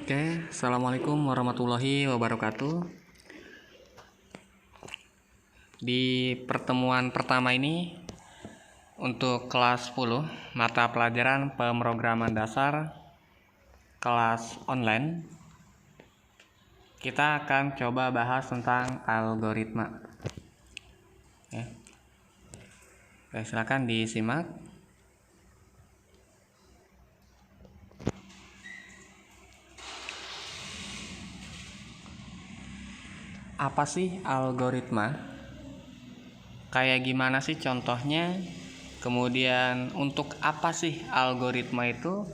Oke, Assalamualaikum warahmatullahi wabarakatuh. Di pertemuan pertama ini untuk kelas 10 mata pelajaran pemrograman dasar kelas online, kita akan coba bahas tentang algoritma. Oke, silakan disimak. Apa sih algoritma? Kayak gimana sih contohnya? Kemudian untuk apa sih algoritma itu?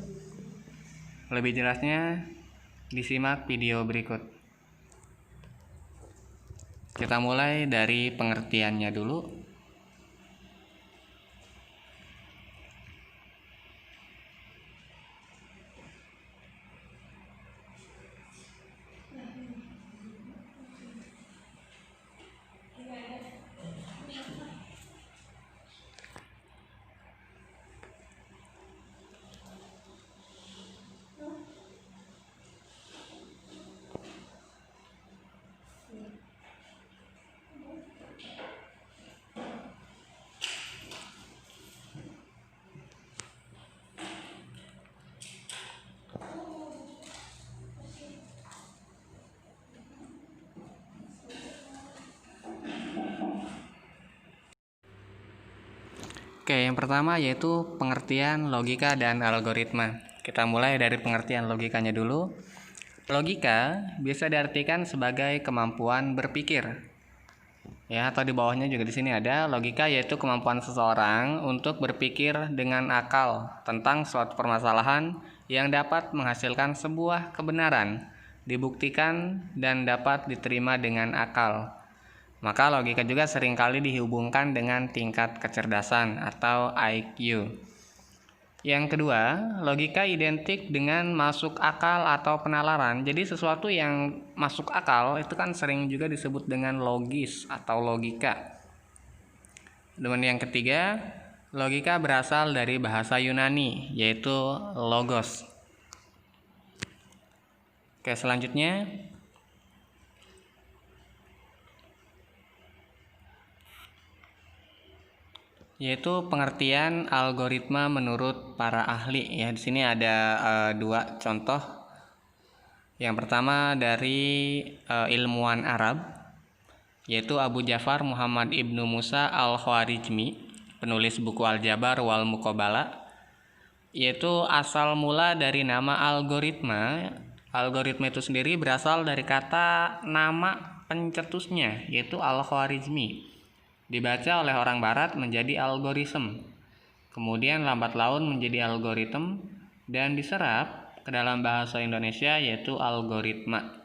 Lebih jelasnya disimak video berikut. Kita mulai dari pengertiannya dulu. Oke, yang pertama yaitu pengertian logika dan algoritma. Kita mulai dari pengertian logikanya dulu. Logika bisa diartikan sebagai kemampuan berpikir. Ya, atau di bawahnya juga di sini ada logika, yaitu kemampuan seseorang untuk berpikir dengan akal tentang suatu permasalahan yang dapat menghasilkan sebuah kebenaran, dibuktikan dan dapat diterima dengan akal. Maka logika juga seringkali dihubungkan dengan tingkat kecerdasan atau IQ. Yang kedua, logika identik dengan masuk akal atau penalaran. Jadi sesuatu yang masuk akal itu kan sering juga disebut dengan logis atau logika. Dan yang ketiga, logika berasal dari bahasa Yunani, yaitu logos. Oke, selanjutnya yaitu pengertian algoritma menurut para ahli. Ya, di sini ada dua contoh. Yang pertama dari ilmuwan Arab, yaitu Abu Ja'far Muhammad Ibnu Musa Al-Khwarizmi, penulis buku Al-Jabar wal Muqabalah, yaitu asal mula dari nama algoritma. Algoritma itu sendiri berasal dari kata nama pencetusnya, yaitu Al-Khwarizmi. Dibaca oleh orang barat menjadi algoritm, kemudian lambat laun menjadi algoritm, dan diserap ke dalam bahasa Indonesia yaitu algoritma.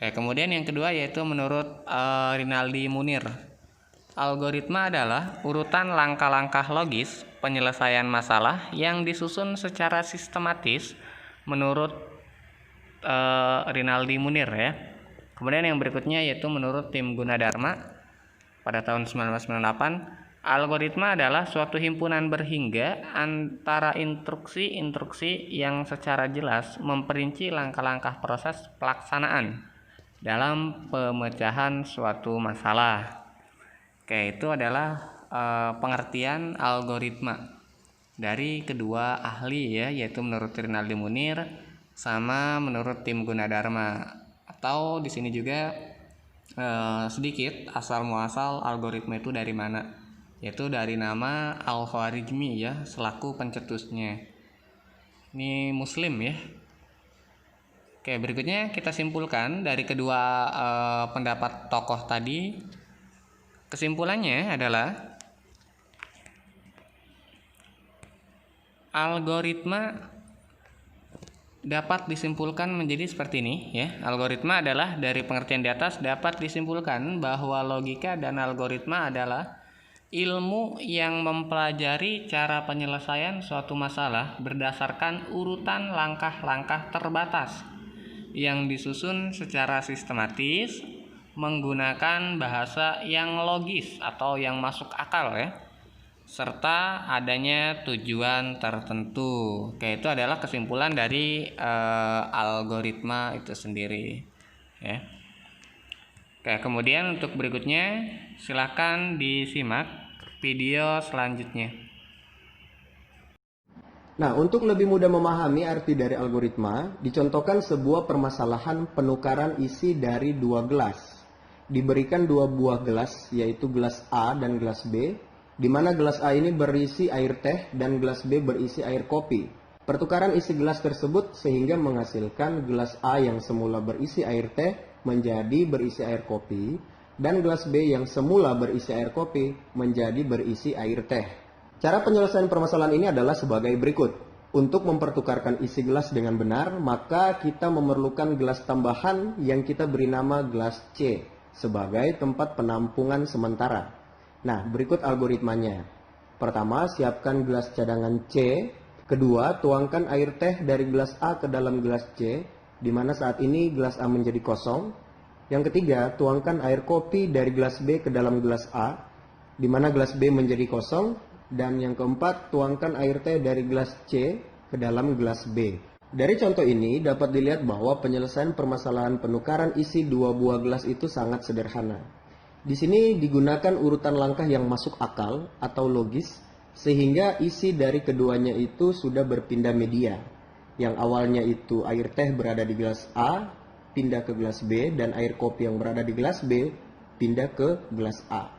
Kemudian yang kedua yaitu menurut Rinaldi Munir, algoritma adalah urutan langkah-langkah logis penyelesaian masalah yang disusun secara sistematis menurut Rinaldi Munir ya. Kemudian yang berikutnya yaitu menurut Tim Gunadarma pada tahun 1998, algoritma adalah suatu himpunan berhingga antara instruksi-instruksi yang secara jelas memperinci langkah-langkah proses pelaksanaan dalam pemecahan suatu masalah. Oke, itu adalah pengertian algoritma dari kedua ahli ya, yaitu menurut Rinaldi Munir sama menurut Tim Gunadarma. Atau di sini juga sedikit asal muasal algoritma itu dari mana, yaitu dari nama Al-Khwarizmi ya, selaku pencetusnya. Ini Muslim ya. Oke, berikutnya kita simpulkan dari kedua pendapat tokoh tadi. Kesimpulannya adalah algoritma dapat disimpulkan menjadi seperti ini ya. Algoritma adalah, dari pengertian di atas dapat disimpulkan bahwa logika dan algoritma adalah ilmu yang mempelajari cara penyelesaian suatu masalah berdasarkan urutan langkah-langkah terbatas yang disusun secara sistematis menggunakan bahasa yang logis atau yang masuk akal ya. serta adanya tujuan tertentu. Oke, itu adalah kesimpulan dari algoritma itu sendiri, ya. Oke, kemudian untuk berikutnya silakan disimak video selanjutnya. Nah, untuk lebih mudah memahami arti dari algoritma, dicontohkan sebuah permasalahan penukaran isi dari dua gelas. Diberikan dua buah gelas, yaitu gelas A dan gelas B, di mana gelas A ini berisi air teh dan gelas B berisi air kopi. Pertukaran isi gelas tersebut sehingga menghasilkan gelas A yang semula berisi air teh menjadi berisi air kopi, dan gelas B yang semula berisi air kopi menjadi berisi air teh. Cara penyelesaian permasalahan ini adalah sebagai berikut. Untuk mempertukarkan isi gelas dengan benar, maka kita memerlukan gelas tambahan yang kita beri nama gelas C sebagai tempat penampungan sementara. Nah, berikut algoritmanya. Pertama, siapkan gelas cadangan C. Kedua, tuangkan air teh dari gelas A ke dalam gelas C, di mana saat ini gelas A menjadi kosong. Yang ketiga, tuangkan air kopi dari gelas B ke dalam gelas A, di mana gelas B menjadi kosong. Dan yang keempat, tuangkan air teh dari gelas C ke dalam gelas B. Dari contoh ini dapat dilihat bahwa penyelesaian permasalahan penukaran isi dua buah gelas itu sangat sederhana. Di sini digunakan urutan langkah yang masuk akal atau logis, sehingga isi dari keduanya itu sudah berpindah media. Yang awalnya itu air teh berada di gelas A, pindah ke gelas B, dan air kopi yang berada di gelas B, pindah ke gelas A.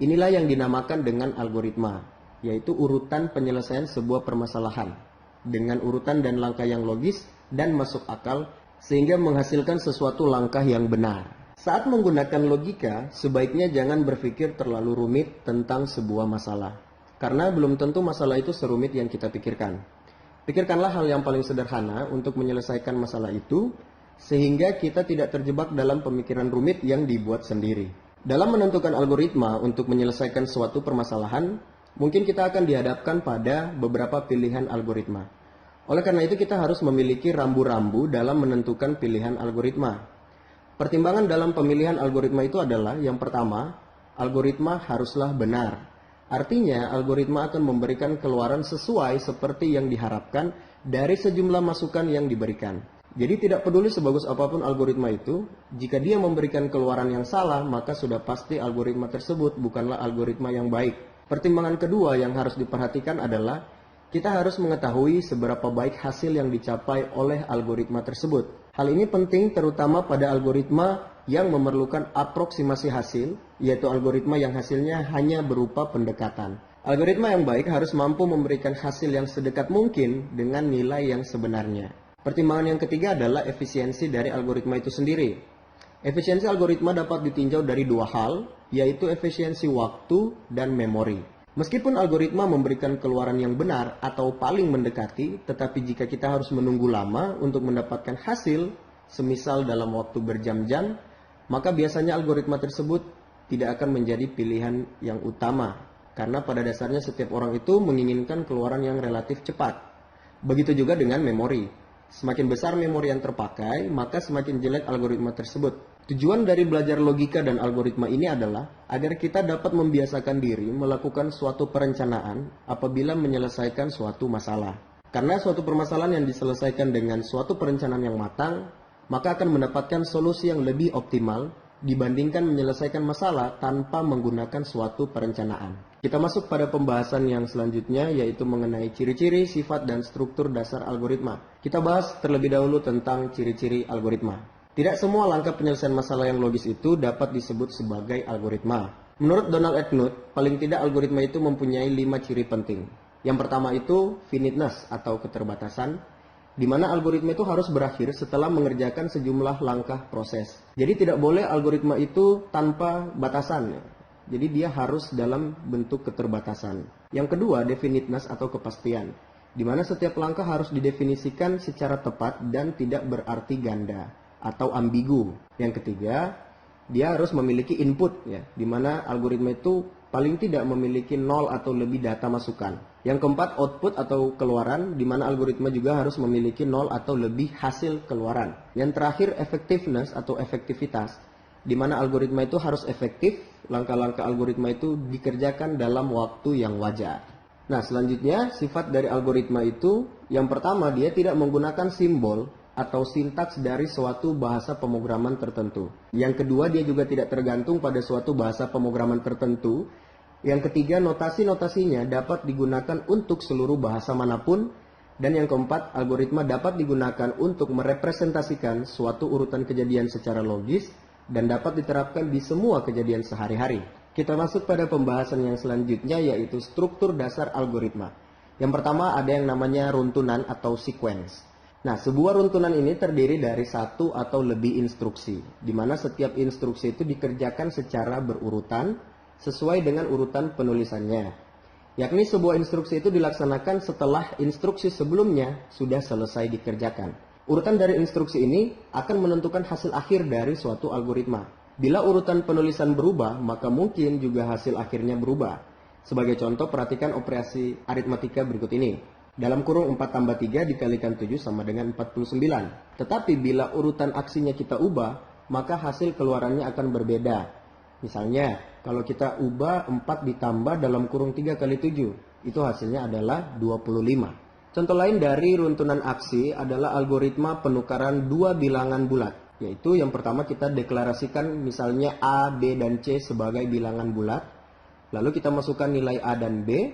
Inilah yang dinamakan dengan algoritma, yaitu urutan penyelesaian sebuah permasalahan dengan urutan dan langkah yang logis dan masuk akal sehingga menghasilkan sesuatu langkah yang benar. Saat menggunakan logika, sebaiknya jangan berpikir terlalu rumit tentang sebuah masalah, karena belum tentu masalah itu serumit yang kita pikirkan. Pikirkanlah hal yang paling sederhana untuk menyelesaikan masalah itu, sehingga kita tidak terjebak dalam pemikiran rumit yang dibuat sendiri. Dalam menentukan algoritma untuk menyelesaikan suatu permasalahan, mungkin kita akan dihadapkan pada beberapa pilihan algoritma. Oleh karena itu kita harus memiliki rambu-rambu dalam menentukan pilihan algoritma. Pertimbangan dalam pemilihan algoritma itu adalah yang pertama, algoritma haruslah benar. Artinya algoritma akan memberikan keluaran sesuai seperti yang diharapkan dari sejumlah masukan yang diberikan. Jadi tidak peduli sebagus apapun algoritma itu, jika dia memberikan keluaran yang salah, maka sudah pasti algoritma tersebut bukanlah algoritma yang baik. Pertimbangan kedua yang harus diperhatikan adalah kita harus mengetahui seberapa baik hasil yang dicapai oleh algoritma tersebut. Hal ini penting terutama pada algoritma yang memerlukan aproksimasi hasil, yaitu algoritma yang hasilnya hanya berupa pendekatan. Algoritma yang baik harus mampu memberikan hasil yang sedekat mungkin dengan nilai yang sebenarnya. Pertimbangan yang ketiga adalah efisiensi dari algoritma itu sendiri. Efisiensi algoritma dapat ditinjau dari dua hal, yaitu efisiensi waktu dan memori. Meskipun algoritma memberikan keluaran yang benar atau paling mendekati, tetapi jika kita harus menunggu lama untuk mendapatkan hasil, semisal dalam waktu berjam-jam, maka biasanya algoritma tersebut tidak akan menjadi pilihan yang utama, karena pada dasarnya setiap orang itu menginginkan keluaran yang relatif cepat. Begitu juga dengan memori. Semakin besar memori yang terpakai, maka semakin jelek algoritma tersebut. Tujuan dari belajar logika dan algoritma ini adalah agar kita dapat membiasakan diri melakukan suatu perencanaan apabila menyelesaikan suatu masalah. Karena suatu permasalahan yang diselesaikan dengan suatu perencanaan yang matang, maka akan mendapatkan solusi yang lebih optimal dibandingkan menyelesaikan masalah tanpa menggunakan suatu perencanaan. Kita masuk pada pembahasan yang selanjutnya, yaitu mengenai ciri-ciri, sifat, dan struktur dasar algoritma. Kita bahas terlebih dahulu tentang ciri-ciri algoritma. Tidak semua langkah penyelesaian masalah yang logis itu dapat disebut sebagai algoritma. Menurut Donald Knuth, paling tidak algoritma itu mempunyai 5 ciri penting. Yang pertama itu finiteness atau keterbatasan, di mana algoritma itu harus berakhir setelah mengerjakan sejumlah langkah proses. Jadi tidak boleh algoritma itu tanpa batasan. Jadi dia harus dalam bentuk keterbatasan. Yang kedua, definiteness atau kepastian, di mana setiap langkah harus didefinisikan secara tepat dan tidak berarti ganda atau ambigu. Yang ketiga, dia harus memiliki input, ya, di mana algoritma itu paling tidak memiliki 0 atau lebih data masukan. Yang keempat, output atau keluaran, di mana algoritma juga harus memiliki 0 atau lebih hasil keluaran. Yang terakhir, effectiveness atau efektivitas, di mana algoritma itu harus efektif, langkah-langkah algoritma itu dikerjakan dalam waktu yang wajar. Nah, selanjutnya sifat dari algoritma itu, yang pertama dia tidak menggunakan simbol atau sintaks dari suatu bahasa pemrograman tertentu. Yang kedua, dia juga tidak tergantung pada suatu bahasa pemrograman tertentu. Yang ketiga, notasi-notasinya dapat digunakan untuk seluruh bahasa manapun. Dan yang keempat, algoritma dapat digunakan untuk merepresentasikan suatu urutan kejadian secara logis dan dapat diterapkan di semua kejadian sehari-hari. Kita masuk pada pembahasan yang selanjutnya, yaitu struktur dasar algoritma. Yang pertama ada yang namanya runtunan atau sequence. Nah, sebuah runtunan ini terdiri dari satu atau lebih instruksi, di mana setiap instruksi itu dikerjakan secara berurutan sesuai dengan urutan penulisannya. Yakni sebuah instruksi itu dilaksanakan setelah instruksi sebelumnya sudah selesai dikerjakan. Urutan dari instruksi ini akan menentukan hasil akhir dari suatu algoritma. Bila urutan penulisan berubah, maka mungkin juga hasil akhirnya berubah. Sebagai contoh, perhatikan operasi aritmatika berikut ini. Dalam kurung 4 tambah 3 dikalikan 7 sama dengan 49. Tetapi bila urutan aksinya kita ubah, maka hasil keluarannya akan berbeda. Misalnya, kalau kita ubah 4 ditambah dalam kurung 3 kali 7, itu hasilnya adalah 25. Contoh lain dari runtunan aksi adalah algoritma penukaran dua bilangan bulat. Yaitu yang pertama kita deklarasikan misalnya A, B, dan C sebagai bilangan bulat. Lalu kita masukkan nilai A dan B.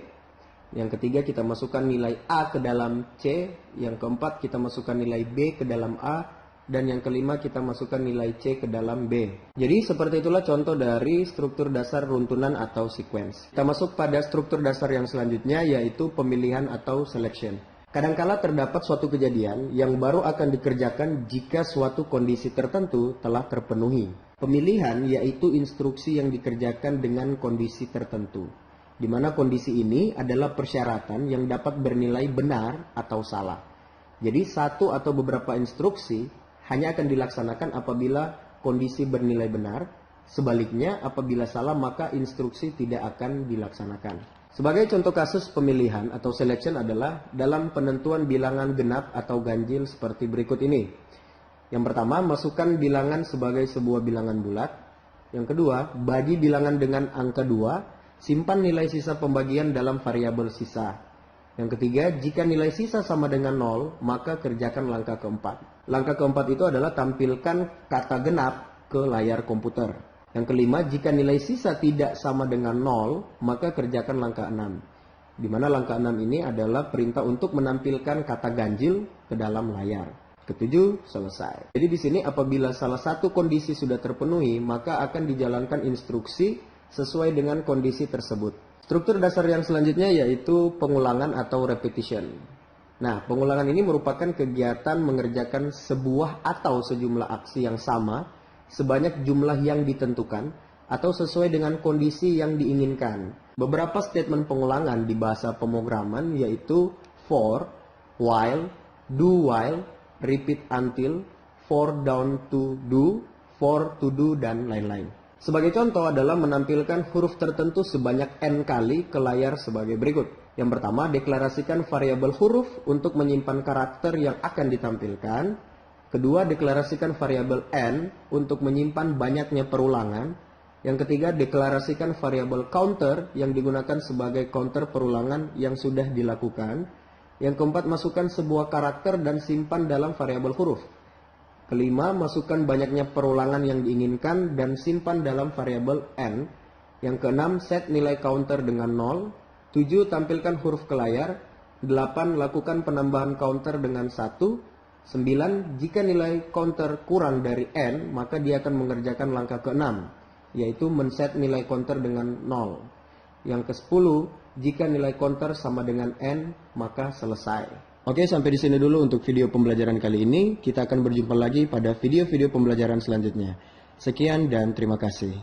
Yang ketiga kita masukkan nilai A ke dalam C. Yang keempat kita masukkan nilai B ke dalam A. Dan yang kelima kita masukkan nilai C ke dalam B. Jadi seperti itulah contoh dari struktur dasar runtunan atau sequence. Kita masuk pada struktur dasar yang selanjutnya, yaitu pemilihan atau selection. Kadangkala terdapat suatu kejadian yang baru akan dikerjakan jika suatu kondisi tertentu telah terpenuhi. Pemilihan yaitu instruksi yang dikerjakan dengan kondisi tertentu, di mana kondisi ini adalah persyaratan yang dapat bernilai benar atau salah. Jadi satu atau beberapa instruksi hanya akan dilaksanakan apabila kondisi bernilai benar, sebaliknya apabila salah maka instruksi tidak akan dilaksanakan. Sebagai contoh kasus pemilihan atau selection adalah dalam penentuan bilangan genap atau ganjil seperti berikut ini. Yang pertama, masukkan bilangan sebagai sebuah bilangan bulat. Yang kedua, bagi bilangan dengan angka 2, simpan nilai sisa pembagian dalam variabel sisa. Yang ketiga, jika nilai sisa sama dengan 0, maka kerjakan langkah keempat. Langkah keempat itu adalah tampilkan kata genap ke layar komputer. Yang kelima, jika nilai sisa tidak sama dengan 0, maka kerjakan langkah 6. Di mana langkah 6 ini adalah perintah untuk menampilkan kata ganjil ke dalam layar. Ketujuh, selesai. Jadi di sini apabila salah satu kondisi sudah terpenuhi, maka akan dijalankan instruksi sesuai dengan kondisi tersebut. Struktur dasar yang selanjutnya yaitu pengulangan atau repetition. Nah, pengulangan ini merupakan kegiatan mengerjakan sebuah atau sejumlah aksi yang sama sebanyak jumlah yang ditentukan atau sesuai dengan kondisi yang diinginkan. Beberapa statement pengulangan di bahasa pemrograman yaitu for, while, do while, repeat until, for down to do, for to do, dan lain-lain. Sebagai contoh adalah menampilkan huruf tertentu sebanyak n kali ke layar sebagai berikut. Yang pertama, deklarasikan variabel huruf untuk menyimpan karakter yang akan ditampilkan. Kedua, deklarasikan variabel n untuk menyimpan banyaknya perulangan. Yang ketiga, deklarasikan variabel counter yang digunakan sebagai counter perulangan yang sudah dilakukan. Yang keempat, masukkan sebuah karakter dan simpan dalam variabel huruf. Kelima, masukkan banyaknya perulangan yang diinginkan dan simpan dalam variabel n. Yang keenam, set nilai counter dengan 0. 7, tampilkan huruf ke layar. 8, lakukan penambahan counter dengan 1. 9, jika nilai counter kurang dari n, maka dia akan mengerjakan langkah ke-6, yaitu men-set nilai counter dengan 0. Yang ke-10, jika nilai counter sama dengan n, maka selesai. Oke, sampai di sini dulu untuk video pembelajaran kali ini. Kita akan berjumpa lagi pada video-video pembelajaran selanjutnya. Sekian dan terima kasih.